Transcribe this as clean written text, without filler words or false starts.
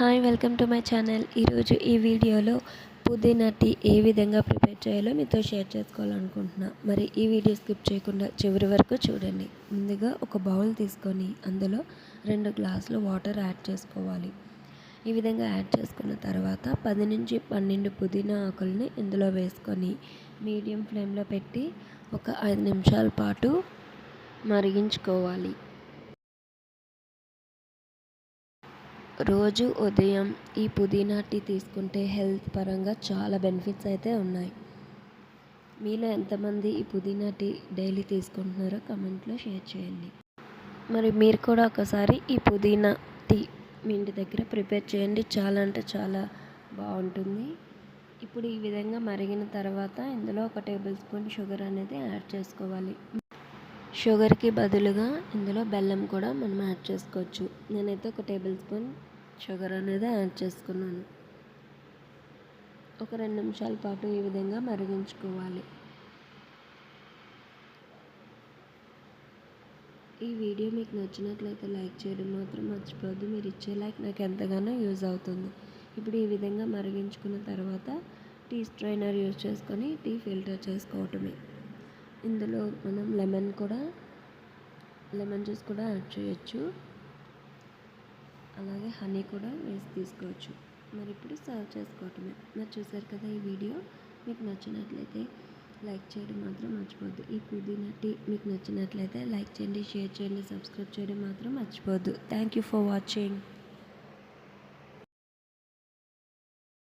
Hi, welcome to my channel. ఈరోజు ఈ వీడియోలో పుదీనా టీ ఏ విధంగా ప్రిపేర్ చేయాలో మీతో షేర్ చేసుకోవాలనుకుంటున్నా. మరి ఈ వీడియో స్కిప్ చేయకుండా చివరి వరకు చూడండి. ముందుగా ఒక బౌల్ తీసుకొని అందులో 2 గ్లాసులు వాటర్ యాడ్ చేసుకోవాలి. ఈ విధంగా యాడ్ చేసుకున్న తర్వాత 10 నుంచి 12 పుదీనా ఆకుల్ని ఇందులో వేసుకొని మీడియం ఫ్లేమ్లో పెట్టి ఒక 5 నిమిషాల పాటు మరిగించుకోవాలి. రోజు ఉదయం ఈ పుదీనా టీ తీసుకుంటే హెల్త్ పరంగా చాలా బెనిఫిట్స్ అయితే ఉన్నాయి. మీలో ఎంతమంది ఈ పుదీనా టీ డైలీ తీసుకుంటున్నారో కమెంట్లో షేర్ చేయండి. మరి మీరు కూడా ఒకసారి ఈ పుదీనా టీ మీ ఇంటి దగ్గర ప్రిపేర్ చేయండి. చాలా అంటే చాలా బాగుంటుంది. ఇప్పుడు ఈ విధంగా మరిగిన తర్వాత ఇందులో 1 టేబుల్ స్పూన్ షుగర్ అనేది యాడ్ చేసుకోవాలి. షుగర్కి బదులుగా ఇందులో బెల్లం కూడా మనం యాడ్ చేసుకోవచ్చు. నేనైతే 1 టేబుల్ స్పూన్ షుగర్ అనేది యాడ్ చేసుకున్నాను. ఒక 2 నిమిషాల పాటు ఈ విధంగా మరిగించుకోవాలి. ఈ వీడియో మీకు నచ్చినట్లయితే లైక్ చేయడం మాత్రం మర్చిపోవద్దు. మీరు ఇచ్చే లైక్ నాకు ఎంతగానో యూజ్ అవుతుంది. ఇప్పుడు ఈ విధంగా మరిగించుకున్న తర్వాత టీ స్ట్రైనర్ యూజ్ చేసుకొని టీ ఫిల్టర్ చేసుకోవటమే. ఇందులో మనం లెమన్ జ్యూస్ కూడా యాడ్ చేయొచ్చు. అలాగే హనీ కూడా వేసి తీసుకోవచ్చు. మరి ఇప్పుడు సర్వ్ చేసుకోవటమే. మరి చూసారు కదా ఈ వీడియో. మీకు నచ్చినట్లయితే లైక్ చేయడం మాత్రం మర్చిపోవద్దు. ఈ పుదీనా టీ మీకు నచ్చినట్లయితే లైక్ చేయండి, షేర్ చేయండి, సబ్స్క్రైబ్ చేయడం మాత్రం మర్చిపోవద్దు. Thank you for watching.